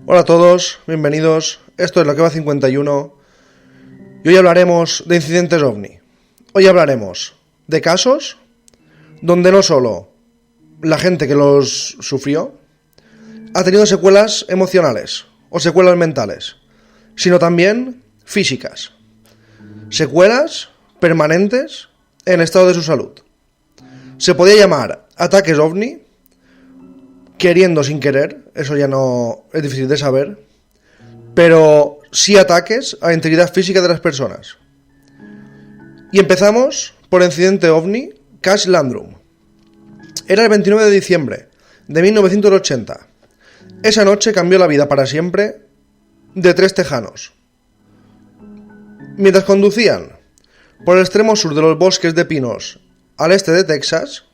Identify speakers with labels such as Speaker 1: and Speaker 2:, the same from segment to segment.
Speaker 1: Hola a todos, bienvenidos. Esto es La Cueva 51 y hoy hablaremos de incidentes OVNI. Hoy hablaremos de casos donde no solo la gente que los sufrió ha tenido secuelas emocionales o secuelas mentales, sino también físicas. Secuelas permanentes en el estado de su salud. Se podía llamar ataques OVNI, queriendo sin querer, eso ya no es difícil de saber, pero sí ataques a la integridad física de las personas. Y empezamos por el incidente OVNI Cash Landrum. Era el 29 de diciembre de 1980. Esa noche cambió la vida para siempre de tres tejanos. Mientras conducían por el extremo sur de los bosques de pinos al este de Texas,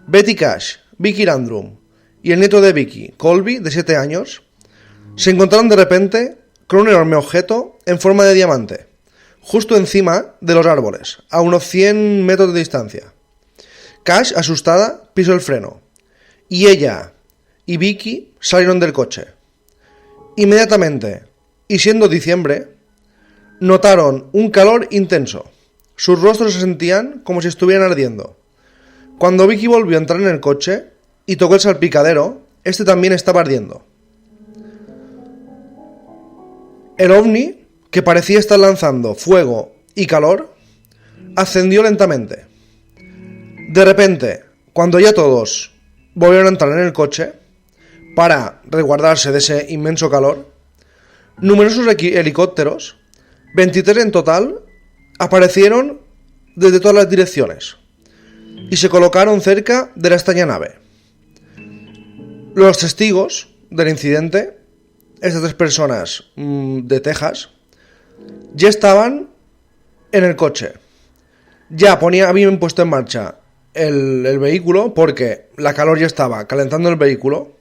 Speaker 1: Betty Cash, Vicky Landrum y el nieto de Vicky, Colby, de 7 años, se encontraron de repente con un enorme objeto en forma de diamante, justo encima de los árboles, a unos 100 metros de distancia. Cash, asustada, pisó el freno, y ella y Vicky salieron del coche. Inmediatamente, y siendo diciembre, notaron un calor intenso. Sus rostros se sentían como si estuvieran ardiendo. Cuando Vicky volvió a entrar en el coche y tocó el salpicadero, este también estaba ardiendo. El ovni, que parecía estar lanzando fuego y calor, ascendió lentamente. De repente, cuando ya todos volvieron a entrar en el coche para resguardarse de ese inmenso calor, numerosos helicópteros, 23 en total, aparecieron desde todas las direcciones y se colocaron cerca de la extraña nave. Los testigos del incidente, estas tres personas de Texas, ya estaban en el coche. Ya habían puesto en marcha el vehículo porque la calor ya estaba calentando el vehículo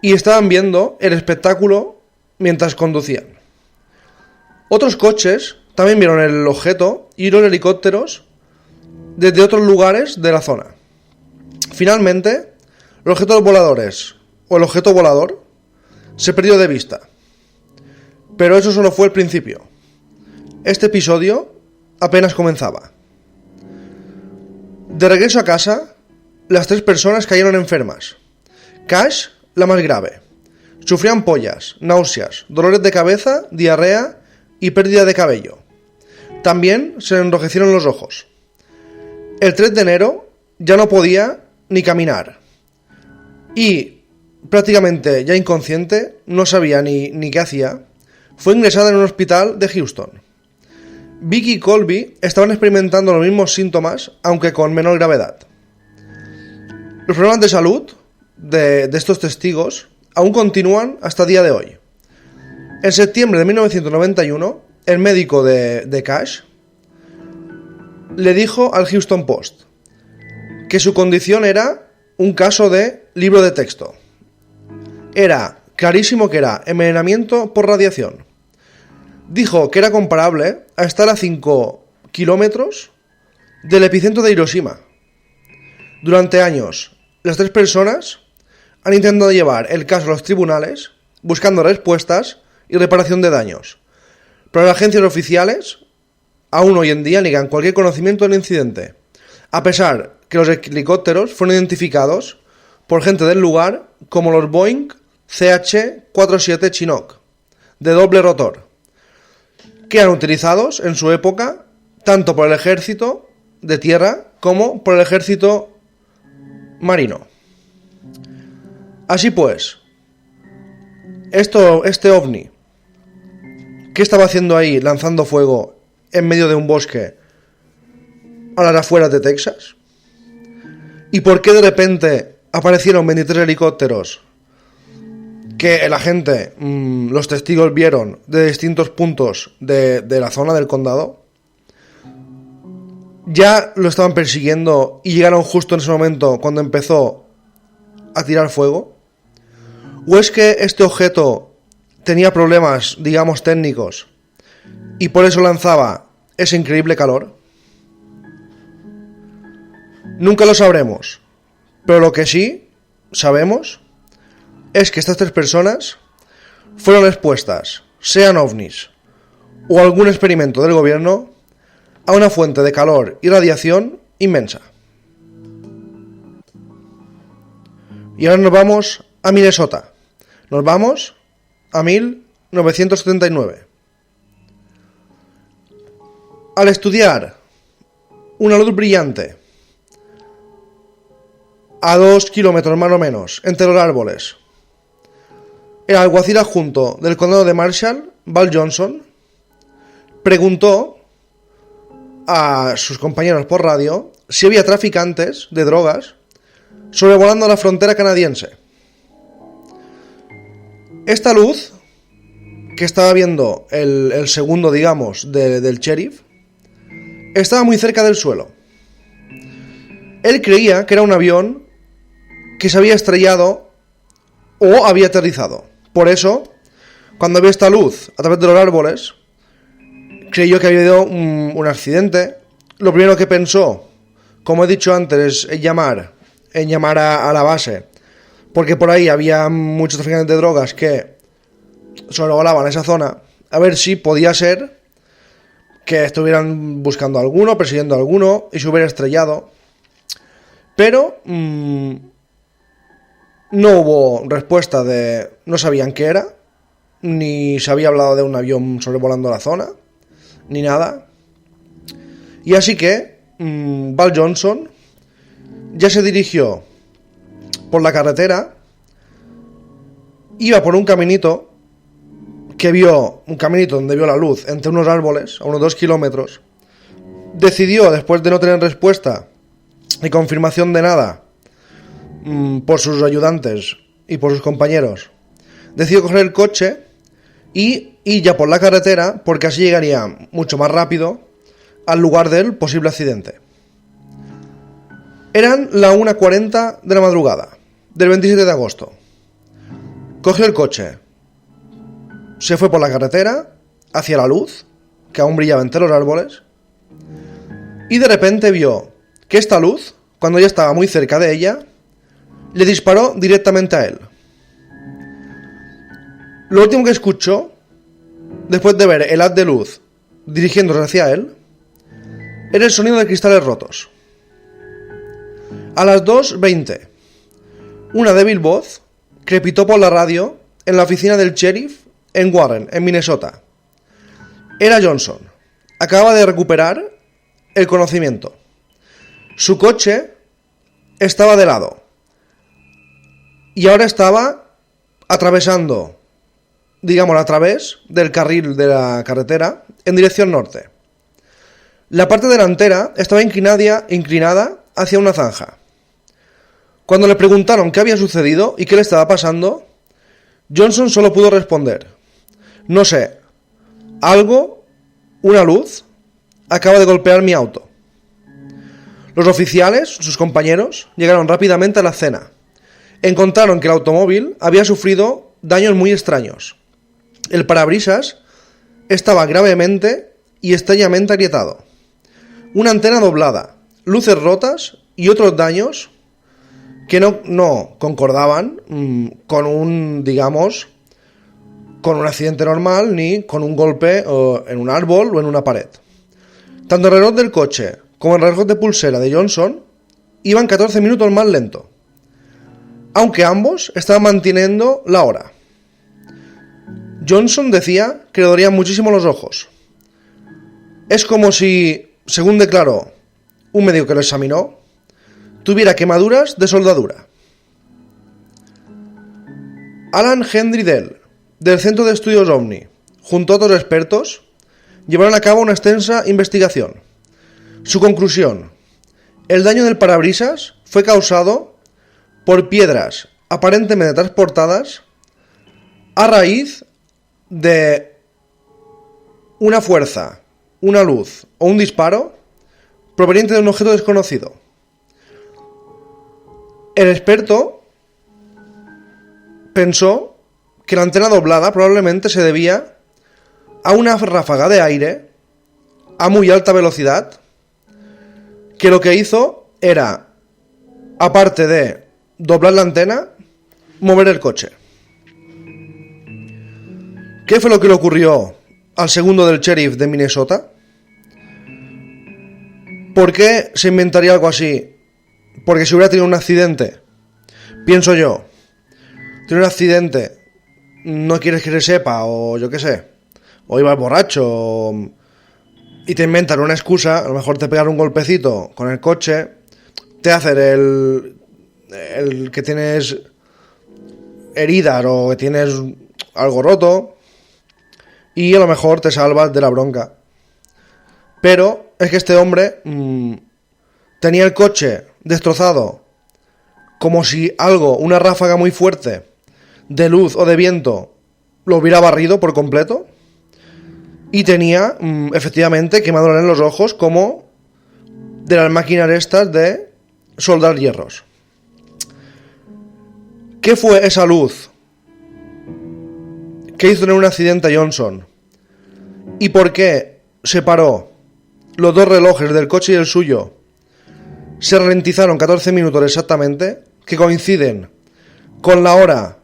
Speaker 1: y estaban viendo el espectáculo mientras conducían. Otros coches también vieron el objeto y los helicópteros desde otros lugares de la zona. Finalmente, los objetos voladores o el objeto volador se perdió de vista. Pero eso solo fue el principio. Este episodio apenas comenzaba. De regreso a casa, las tres personas cayeron enfermas. Cash, la más grave. Sufría ampollas, náuseas, dolores de cabeza, diarrea y pérdida de cabello. También se le enrojecieron los ojos. El 3 de enero ya no podía ni caminar. Y, prácticamente ya inconsciente, no sabía ni qué hacía, fue ingresada en un hospital de Houston. Vicky y Colby estaban experimentando los mismos síntomas, aunque con menor gravedad. Los problemas de salud de estos testigos aún continúan hasta el día de hoy. En septiembre de 1991, el médico de Cash le dijo al Houston Post que su condición era un caso de libro de texto. Era clarísimo que era envenenamiento por radiación. Dijo que era comparable a estar a 5 kilómetros del epicentro de Hiroshima. Durante años, las tres personas han intentado llevar el caso a los tribunales, buscando respuestas y reparación de daños. Pero las agencias oficiales aún hoy en día niegan cualquier conocimiento del incidente, a pesar que los helicópteros fueron identificados por gente del lugar como los Boeing CH-47 Chinook, de doble rotor, que eran utilizados en su época tanto por el ejército de tierra como por el ejército marino. Así pues, este ovni, ¿qué estaba haciendo ahí lanzando fuego en medio de un bosque a las afueras de Texas? ¿Y por qué de repente aparecieron 23 helicópteros que la gente, los testigos vieron de distintos puntos de la zona del condado? ¿Ya lo estaban persiguiendo y llegaron justo en ese momento cuando empezó a tirar fuego? ¿O es que este objeto tenía problemas, digamos, técnicos y por eso lanzaba ese increíble calor? Nunca lo sabremos, pero lo que sí sabemos es que estas tres personas fueron expuestas, sean ovnis o algún experimento del gobierno, a una fuente de calor y radiación inmensa. Y ahora nos vamos a Minnesota. Nos vamos a 1979. Al estudiar una luz brillante a 2 kilómetros más o menos entre los árboles, el alguacil adjunto del condado de Marshall, Val Johnson, preguntó a sus compañeros por radio si había traficantes de drogas sobrevolando la frontera canadiense. Esta luz que estaba viendo el segundo, digamos, del sheriff, estaba muy cerca del suelo. Él creía que era un avión que se había estrellado o había aterrizado. Por eso, cuando vio esta luz a través de los árboles, creyó que había habido un accidente. Lo primero que pensó, como he dicho antes, es llamar a la base, porque por ahí había muchos traficantes de drogas que sobrevolaban esa zona, a ver si podía ser que estuvieran buscando a alguno, persiguiendo a alguno y se hubiera estrellado. Pero no hubo respuesta no sabían qué era, ni se había hablado de un avión sobrevolando la zona, ni nada. Y así que Val Johnson ya se dirigió por la carretera, iba por un caminito donde vio la luz entre unos árboles a unos 2 kilómetros. Decidió, después de no tener respuesta y confirmación de nada por sus ayudantes y por sus compañeros, decidió coger el coche y ir ya por la carretera, porque así llegaría mucho más rápido al lugar del posible accidente. Eran las 1:40 de la madrugada del 27 de agosto. Cogió el coche, se fue por la carretera hacia la luz, que aún brillaba entre los árboles, y de repente vio que esta luz, cuando ya estaba muy cerca de ella, le disparó directamente a él. Lo último que escuchó, después de ver el haz de luz dirigiéndose hacia él, era el sonido de cristales rotos. A las 2:20, una débil voz crepitó por la radio en la oficina del sheriff en Warren, en Minnesota. Era Johnson. Acababa de recuperar el conocimiento. Su coche estaba de lado y ahora estaba atravesando, digamos, a través del carril de la carretera en dirección norte. La parte delantera estaba inclinada hacia una zanja. Cuando le preguntaron qué había sucedido y qué le estaba pasando, Johnson solo pudo responder: no sé, una luz, acaba de golpear mi auto. Los oficiales, sus compañeros, llegaron rápidamente a la escena. Encontraron que el automóvil había sufrido daños muy extraños. El parabrisas estaba gravemente y extrañamente agrietado. Una antena doblada, luces rotas y otros daños que no concordaban con un accidente normal ni con un golpe en un árbol o en una pared. Tanto el reloj del coche como el reloj de pulsera de Johnson iban 14 minutos más lento, aunque ambos estaban manteniendo la hora. Johnson decía que le dolían muchísimo los ojos. Es como si, según declaró un médico que lo examinó, tuviera quemaduras de soldadura. Alan Henry Dell, del Centro de Estudios OVNI, junto a otros expertos, llevaron a cabo una extensa investigación. Su conclusión: el daño del parabrisas fue causado por piedras aparentemente transportadas a raíz de una fuerza, una luz o un disparo proveniente de un objeto desconocido. El experto pensó que la antena doblada probablemente se debía a una ráfaga de aire a muy alta velocidad, que lo que hizo era, aparte de doblar la antena, mover el coche. ¿Qué fue lo que le ocurrió al segundo del sheriff de Minnesota? ¿Por qué se inventaría algo así? Porque si hubiera tenido un accidente, pienso yo, tiene un accidente, no quieres que se sepa, o yo qué sé, o ibas borracho, y te inventan una excusa, a lo mejor te pegan un golpecito con el coche, te hacen el que tienes heridas o que tienes algo roto, y a lo mejor te salvas de la bronca. Pero es que este hombre tenía el coche destrozado, como si algo, una ráfaga muy fuerte de luz o de viento, lo hubiera barrido por completo. Y tenía, efectivamente, quemaduras en los ojos, como de las máquinas estas de soldar hierros. ¿Qué fue esa luz que hizo tener un accidente a Johnson? ¿Y por qué se paró? Los dos relojes del coche y el suyo se ralentizaron 14 minutos exactamente, que coinciden con la hora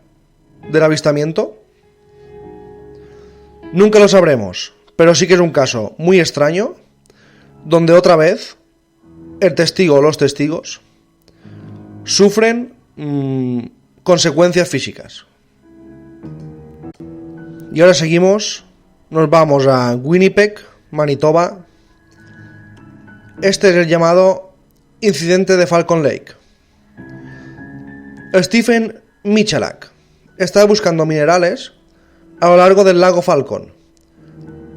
Speaker 1: del avistamiento. Nunca lo sabremos, pero sí que es un caso muy extraño, donde otra vez el testigo o los testigos sufren consecuencias físicas. Y ahora seguimos, nos vamos a Winnipeg, Manitoba. Este es el llamado incidente de Falcon Lake. Stephen Michalak estaba buscando minerales a lo largo del lago Falcon,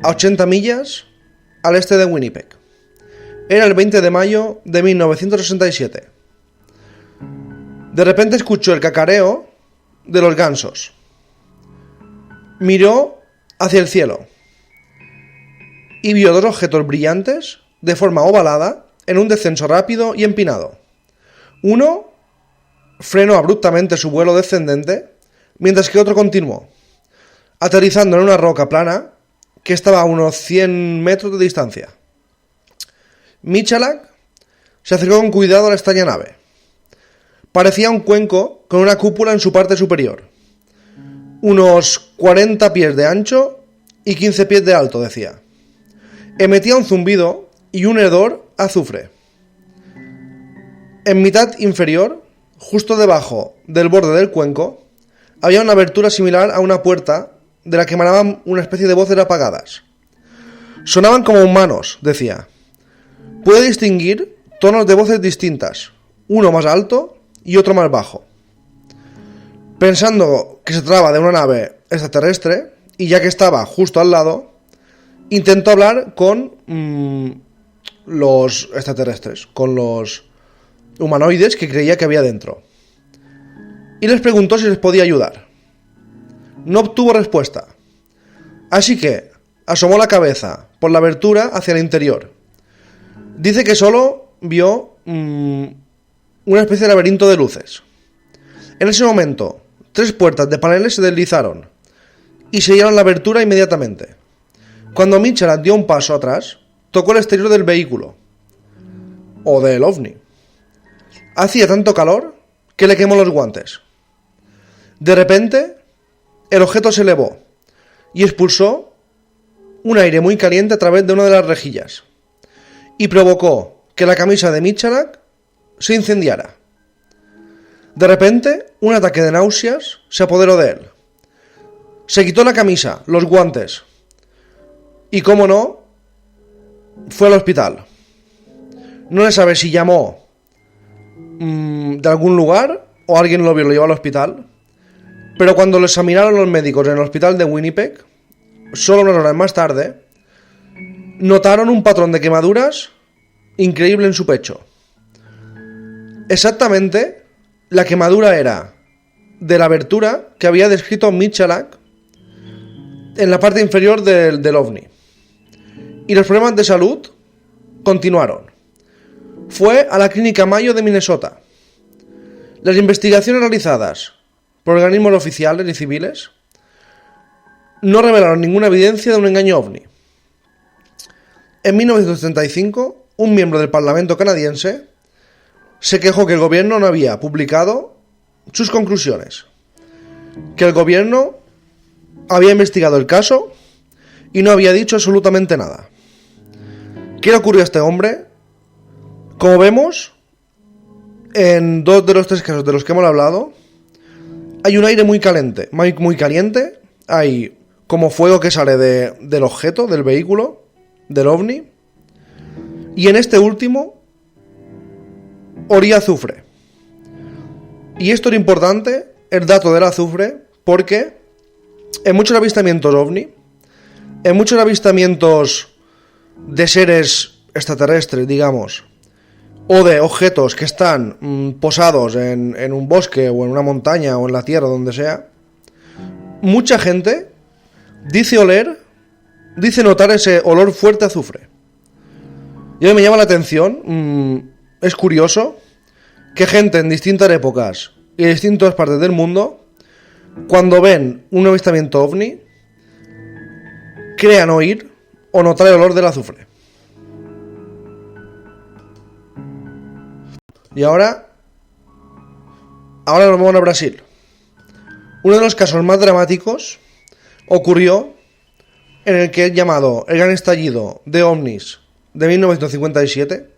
Speaker 1: a 80 millas al este de Winnipeg. Era el 20 de mayo de 1967. De repente escuchó el cacareo de los gansos. Miró hacia el cielo y vio dos objetos brillantes de forma ovalada en un descenso rápido y empinado. Uno frenó abruptamente su vuelo descendente, mientras que otro continuó, aterrizando en una roca plana que estaba a unos 100 metros de distancia. Michalak se acercó con cuidado a la extraña nave. Parecía un cuenco con una cúpula en su parte superior. Unos 40 pies de ancho y 15 pies de alto, decía. Emitía un zumbido y un hedor a azufre. En mitad inferior, justo debajo del borde del cuenco, había una abertura similar a una puerta de la que emanaban una especie de voces apagadas. Sonaban como humanos, decía. Puede distinguir tonos de voces distintas, uno más alto y otro más bajo. Pensando que se trataba de una nave extraterrestre, y ya que estaba justo al lado, intentó hablar con los extraterrestres, con los humanoides que creía que había dentro. Y les preguntó si les podía ayudar. No obtuvo respuesta. Así que asomó la cabeza por la abertura hacia el interior. Dice que solo vio una especie de laberinto de luces. En ese momento, 3 puertas de paneles se deslizaron y sellaron la abertura inmediatamente. Cuando Michalak dio un paso atrás, tocó el exterior del vehículo, o del ovni. Hacía tanto calor que le quemó los guantes. De repente, el objeto se elevó y expulsó un aire muy caliente a través de una de las rejillas y provocó que la camisa de Michalak se incendiara. De repente, un ataque de náuseas se apoderó de él. Se quitó la camisa, los guantes y, cómo no, fue al hospital. No le sabe si llamó de algún lugar o alguien lo vio, lo llevó al hospital. Pero cuando lo examinaron los médicos en el hospital de Winnipeg, solo unas horas más tarde, notaron un patrón de quemaduras increíble en su pecho. Exactamente, la quemadura era de la abertura que había descrito Michalak en la parte inferior del ovni. Y los problemas de salud continuaron. Fue a la clínica Mayo de Minnesota. Las investigaciones realizadas por organismos oficiales y civiles no revelaron ninguna evidencia de un engaño ovni. En 1935, un miembro del Parlamento canadiense se quejó que el gobierno no había publicado sus conclusiones, que el gobierno había investigado el caso y no había dicho absolutamente nada. ¿Qué le ocurrió a este hombre? Como vemos, en 2 de los 3 casos de los que hemos hablado, hay un aire muy caliente, muy caliente, hay como fuego que sale del objeto, del vehículo, del ovni, y en este último olía azufre. Y esto era importante, el dato del azufre, porque en muchos avistamientos ovni, en muchos avistamientos de seres extraterrestres, digamos, o de objetos que están posados en un bosque o en una montaña o en la tierra, donde sea, mucha gente dice notar ese olor fuerte a azufre. Y a mí me llama la atención, es curioso, que gente en distintas épocas y en distintas partes del mundo, cuando ven un avistamiento ovni, crean oír o notar el olor del azufre. Y ahora nos vamos a Brasil. Uno de los casos más dramáticos ocurrió en el que es llamado el Gran Estallido de OVNIs de 1957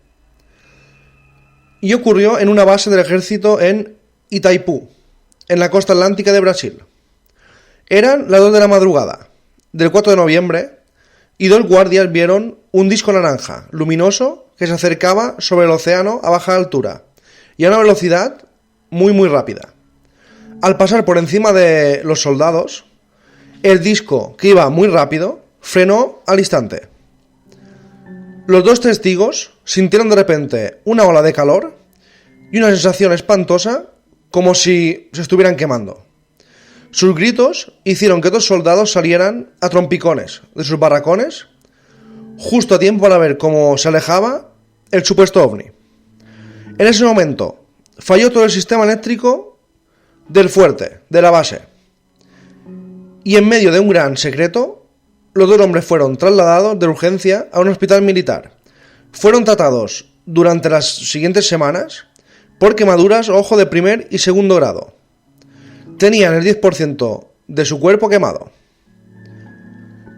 Speaker 1: y ocurrió en una base del ejército en Itaipú, en la costa atlántica de Brasil. Eran las 2 de la madrugada del 4 de noviembre y 2 guardias vieron un disco naranja luminoso que se acercaba sobre el océano a baja altura y a una velocidad muy rápida. Al pasar por encima de los soldados, el disco, que iba muy rápido, frenó al instante. Los 2 testigos sintieron de repente una ola de calor y una sensación espantosa como si se estuvieran quemando. Sus gritos hicieron que 2 soldados salieran a trompicones de sus barracones justo a tiempo para ver cómo se alejaba el supuesto ovni. En ese momento falló todo el sistema eléctrico del fuerte, de la base. Y en medio de un gran secreto, los 2 hombres fueron trasladados de urgencia a un hospital militar. Fueron tratados durante las siguientes semanas por quemaduras, ojo, de primer y segundo grado. Tenían el 10% de su cuerpo quemado.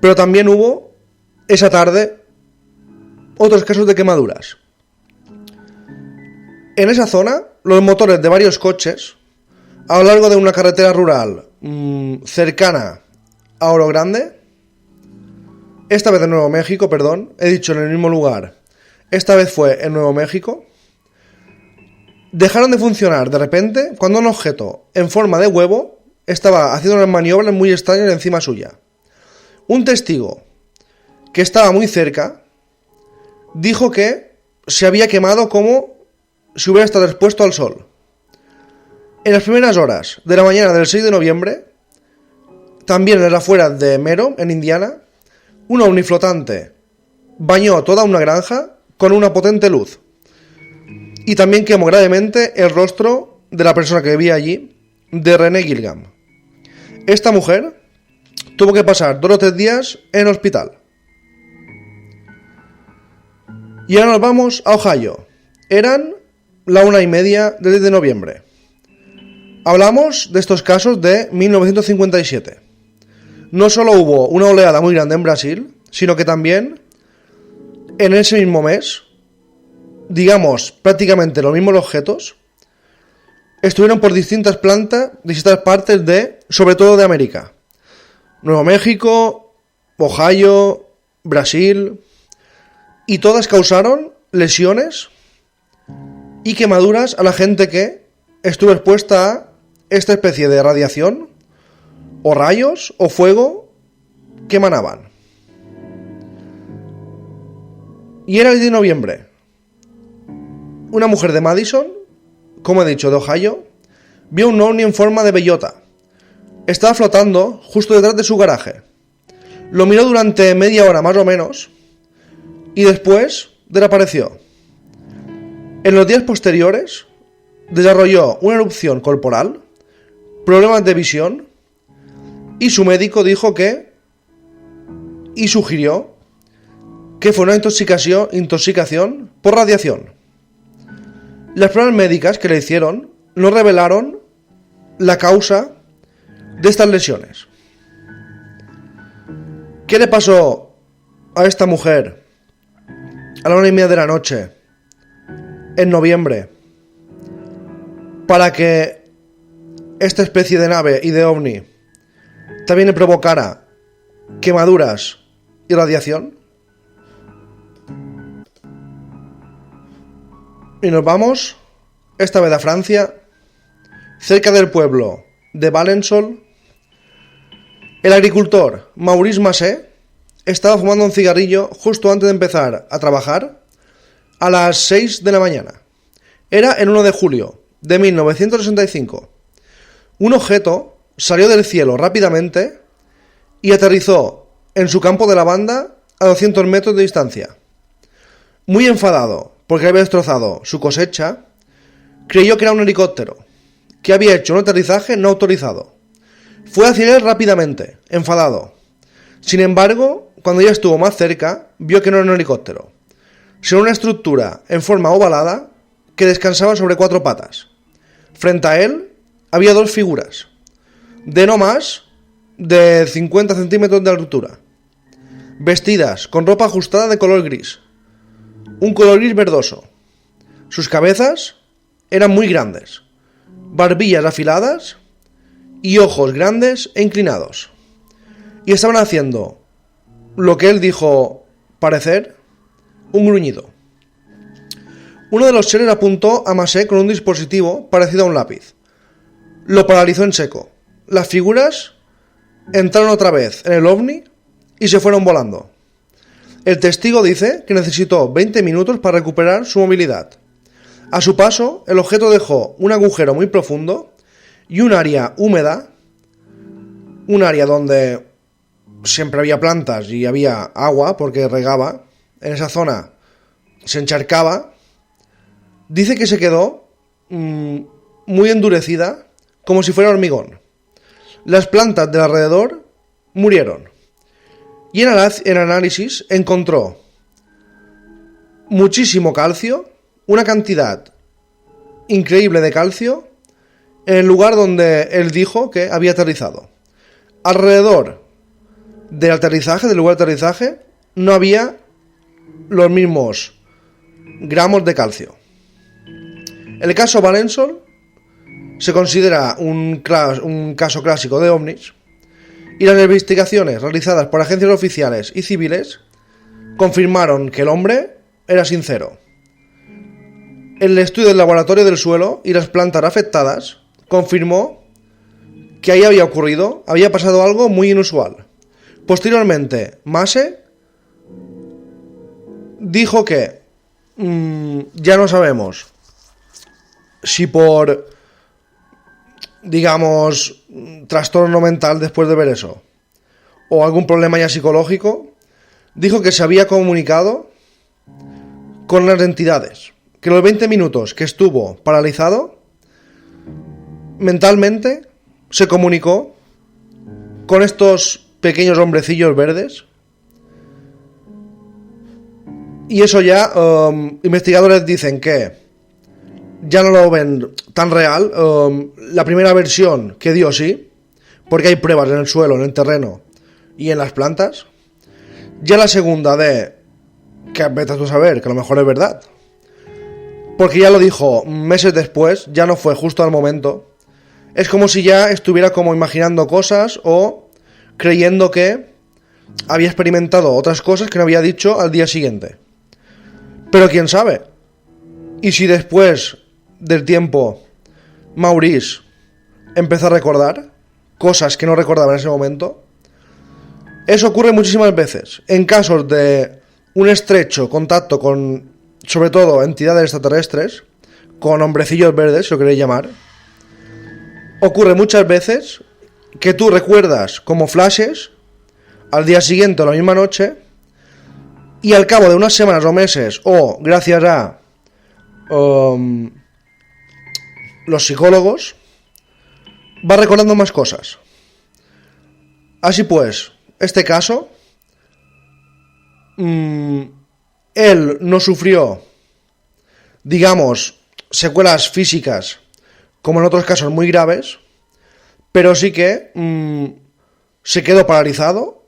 Speaker 1: Pero también hubo, esa tarde, otros casos de quemaduras. En esa zona, los motores de varios coches, a lo largo de una carretera rural cercana a Oro Grande, esta vez en Nuevo México, he dicho en el mismo lugar, esta vez fue en Nuevo México, dejaron de funcionar de repente cuando un objeto en forma de huevo estaba haciendo unas maniobras muy extrañas encima suya. Un testigo que estaba muy cerca dijo que se había quemado como si hubiera estado expuesto al sol. En las primeras horas de la mañana del 6 de noviembre, también en las afueras de Mero, en Indiana, un ovni flotante bañó toda una granja con una potente luz y también quemó gravemente el rostro de la persona que vivía allí, de Renee Gilligan. Esta mujer tuvo que pasar 2 o 3 días en hospital. Y ahora nos vamos a Ohio. Eran la 1:30 del 10 de noviembre. Hablamos de estos casos de 1957. No solo hubo una oleada muy grande en Brasil, sino que también en ese mismo mes, digamos prácticamente los mismos objetos, estuvieron por distintas partes de, sobre todo de América. Nuevo México, Ohio, Brasil, y todas causaron lesiones y quemaduras a la gente que estuvo expuesta a esta especie de radiación o rayos o fuego que emanaban. Y era el 10 de noviembre. Una mujer de Madison, como he dicho, de Ohio, vio un ovni en forma de bellota. Estaba flotando justo detrás de su garaje. Lo miró durante media hora más o menos y después desapareció. En los días posteriores desarrolló una erupción corporal, problemas de visión, y su médico dijo y sugirió que fue una intoxicación por radiación. Las pruebas médicas que le hicieron no revelaron la causa de estas lesiones. ¿Qué le pasó a esta mujer a la 1:30 de la noche en noviembre para que esta especie de nave y de ovni también le provocara quemaduras y radiación? Y nos vamos, esta vez a Francia, cerca del pueblo de Valensole. El agricultor Maurice Massé estaba fumando un cigarrillo justo antes de empezar a trabajar a las 6 de la mañana. Era el 1 de julio de 1965. Un objeto salió del cielo rápidamente y aterrizó en su campo de lavanda a 200 metros de distancia. Muy enfadado porque había destrozado su cosecha, creyó que era un helicóptero, que había hecho un aterrizaje no autorizado. Fue hacia él rápidamente, enfadado. Sin embargo, cuando ya estuvo más cerca, vio que no era un helicóptero, sino una estructura en forma ovalada que descansaba sobre 4 patas. Frente a él había 2 figuras, de no más de 50 centímetros de altura, vestidas con ropa ajustada de color gris, un color gris verdoso. Sus cabezas eran muy grandes, barbillas afiladas y ojos grandes e inclinados, y estaban haciendo lo que él dijo parecer un gruñido. Uno de los seres apuntó a Massé con un dispositivo parecido a un lápiz. Lo paralizó en seco. Las figuras entraron otra vez en el ovni y se fueron volando. El testigo dice que necesitó 20 minutos para recuperar su movilidad. A su paso, el objeto dejó un agujero muy profundo y un área húmeda, un área donde siempre había plantas y había agua porque regaba. En esa zona se encharcaba. Dice que se quedó muy endurecida, como si fuera hormigón. Las plantas del alrededor murieron. Y en análisis encontró muchísimo calcio, una cantidad increíble de calcio, en el lugar donde él dijo que había aterrizado. Alrededor del aterrizaje, del lugar de aterrizaje, no había los mismos gramos de calcio. El caso Valensole se considera un caso clásico de ovnis, y las investigaciones realizadas por agencias oficiales y civiles confirmaron que el hombre era sincero. El estudio del laboratorio del suelo y las plantas afectadas confirmó que ahí había pasado algo muy inusual. Posteriormente, Massé dijo que ya no sabemos si por, digamos, trastorno mental después de ver eso, o algún problema ya psicológico, dijo que se había comunicado con las entidades, que los 20 minutos que estuvo paralizado, mentalmente se comunicó con estos pequeños hombrecillos verdes. Y eso ya, investigadores dicen que ya no lo ven tan real. La primera versión que dio sí, porque hay pruebas en el suelo, en el terreno y en las plantas. Ya la segunda que vete tú a saber, que a lo mejor es verdad, porque ya lo dijo meses después, ya no fue justo al momento. Es como si ya estuviera como imaginando cosas o creyendo que había experimentado otras cosas que no había dicho al día siguiente. Pero quién sabe. Y si después del tiempo Maurice empezó a recordar cosas que no recordaba en ese momento. Eso ocurre muchísimas veces en casos de un estrecho contacto con, sobre todo, entidades extraterrestres, con hombrecillos verdes, si lo queréis llamar. Ocurre muchas veces que tú recuerdas como flashes al día siguiente o la misma noche, y al cabo de unas semanas o meses, o gracias a los psicólogos, va recordando más cosas. Así pues, este caso, él no sufrió, digamos, secuelas físicas como en otros casos muy graves, pero sí que se quedó paralizado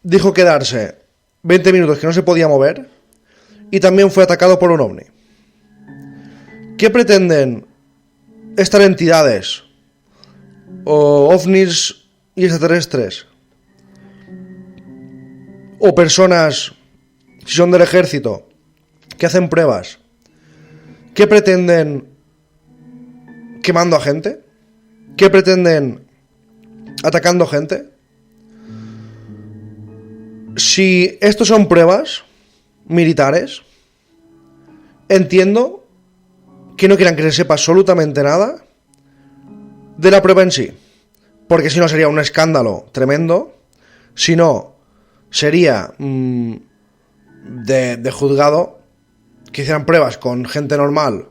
Speaker 1: dijo quedarse 20 minutos que no se podía mover y también fue atacado por un ovni. ¿Qué pretenden estas entidades o ovnis y extraterrestres o personas, si son del ejército, que hacen pruebas? ¿Qué pretenden quemando a gente? ¿Qué pretenden atacando gente? Si estos son pruebas militares, entiendo que no quieran que se sepa absolutamente nada de la prueba en sí, porque si no sería un escándalo tremendo, si no sería de juzgado que hicieran pruebas con gente normal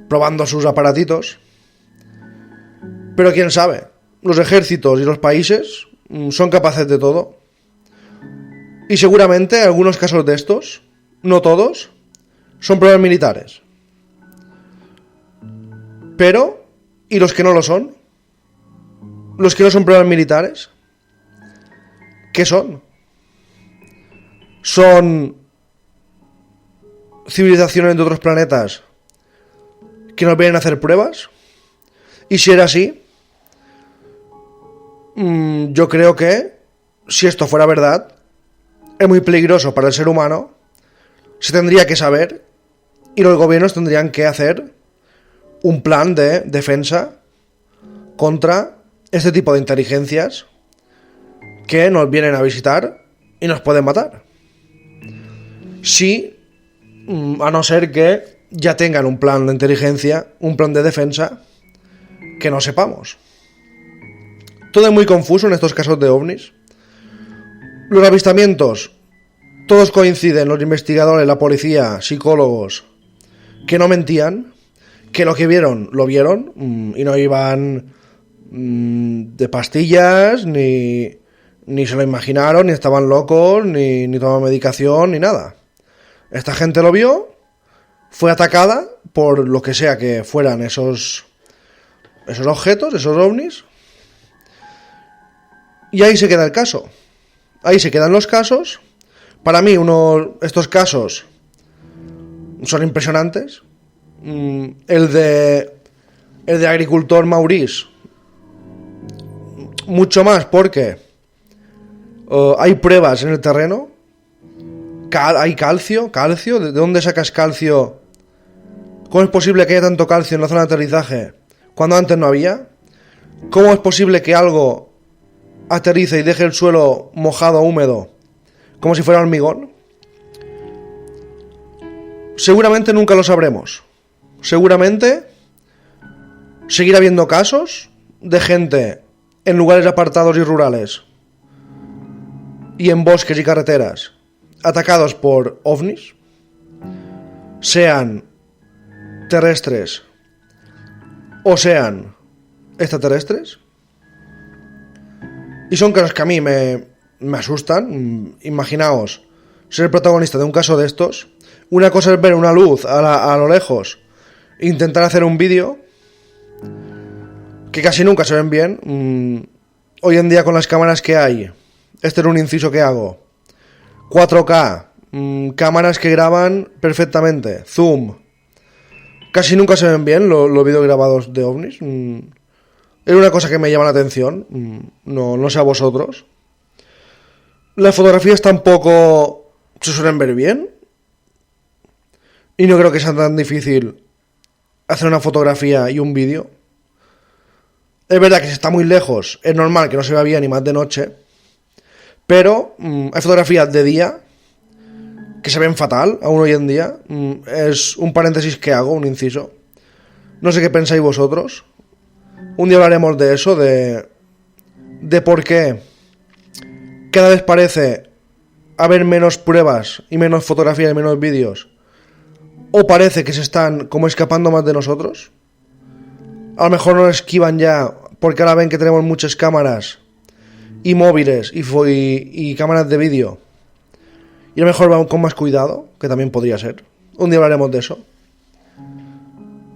Speaker 1: probando sus aparatitos. Pero quién sabe, los ejércitos y los países son capaces de todo. Y seguramente algunos casos de estos, no todos, son pruebas militares. Pero, ¿y los que no lo son? ¿Los que no son pruebas militares? ¿Qué son? ¿Son civilizaciones de otros planetas que nos vienen a hacer pruebas? Y si era así, yo creo que si esto fuera verdad, es muy peligroso para el ser humano. Se tendría que saber y los gobiernos tendrían que hacer un plan de defensa contra este tipo de inteligencias que nos vienen a visitar y nos pueden matar. Sí, a no ser que ya tengan un plan de inteligencia, un plan de defensa que no sepamos. Todo es muy confuso en estos casos de ovnis. Los avistamientos, todos coinciden, los investigadores, la policía, psicólogos, que no mentían, que lo que vieron, lo vieron, y no iban de pastillas, ni se lo imaginaron, ni estaban locos, ni tomaban medicación, ni nada. Esta gente lo vio, fue atacada por lo que sea que fueran esos objetos, esos ovnis, y ahí se queda el caso. Ahí se quedan los casos. Para mí, estos casos son impresionantes. El de agricultor Maurice, mucho más porque hay pruebas en el terreno. Hay calcio. ¿De dónde sacas calcio? ¿Cómo es posible que haya tanto calcio en la zona de aterrizaje cuando antes no había? ¿Cómo es posible que algo aterrice y deje el suelo mojado, húmedo, como si fuera hormigón? Seguramente nunca lo sabremos. Seguramente seguirá habiendo casos de gente en lugares apartados y rurales y en bosques y carreteras atacados por ovnis, sean terrestres o sean extraterrestres. Y son casos que a mí me asustan. Imaginaos ser el protagonista de un caso de estos. Una cosa es ver una luz a lo lejos, intentar hacer un vídeo, que casi nunca se ven bien. Hoy en día con las cámaras que hay, este es un inciso que hago, 4K, cámaras que graban perfectamente, zoom, casi nunca se ven bien los vídeos grabados de ovnis. Es una cosa que me llama la atención, no sé a vosotros. Las fotografías tampoco se suelen ver bien. Y no creo que sea tan difícil hacer una fotografía y un vídeo. Es verdad que si está muy lejos es normal que no se vea bien y más de noche. Pero hay fotografías de día que se ven fatal aún hoy en día. Es un paréntesis que hago, un inciso. No sé qué pensáis vosotros. Un día hablaremos de eso, de por qué cada vez parece haber menos pruebas y menos fotografías y menos vídeos. O parece que se están como escapando más de nosotros. A lo mejor nos esquivan ya porque ahora ven que tenemos muchas cámaras y móviles y cámaras de vídeo. Y a lo mejor van con más cuidado, que también podría ser. Un día hablaremos de eso.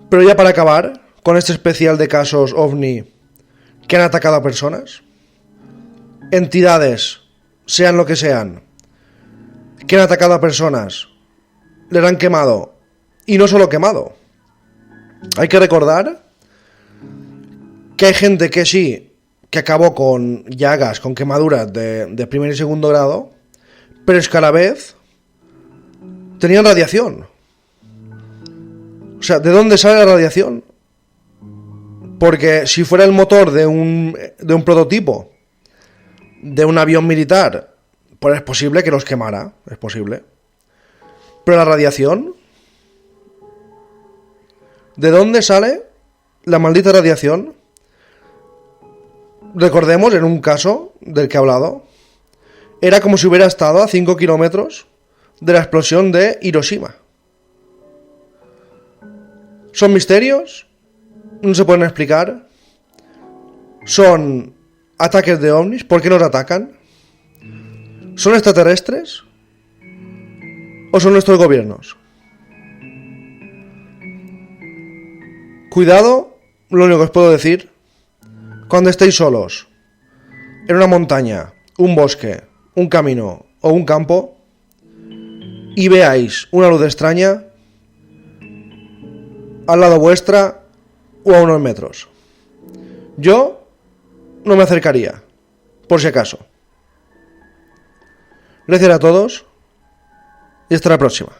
Speaker 1: Pero ya para acabar con este especial de casos ovni que han atacado a personas, entidades sean lo que sean, que han atacado a personas, les han quemado, y no solo quemado. Hay que recordar que hay gente que sí, que acabó con llagas, con quemaduras de primer y segundo grado, pero es que a la vez tenían radiación. O sea, ¿de dónde sale la radiación? Porque si fuera el motor de un prototipo, de un avión militar, pues es posible que los quemara, es posible. Pero la radiación, ¿de dónde sale la maldita radiación? Recordemos, en un caso del que he hablado, era como si hubiera estado a 5 kilómetros de la explosión de Hiroshima. ¿Son misterios? ¿No se pueden explicar? ¿Son ataques de ovnis? ¿Por qué nos atacan? ¿Son extraterrestres? ¿O son nuestros gobiernos? Cuidado, lo único que os puedo decir, cuando estéis solos, en una montaña, un bosque, un camino o un campo, y veáis una luz extraña al lado vuestra o a unos metros. Yo no me acercaría, por si acaso. Gracias a todos y hasta la próxima.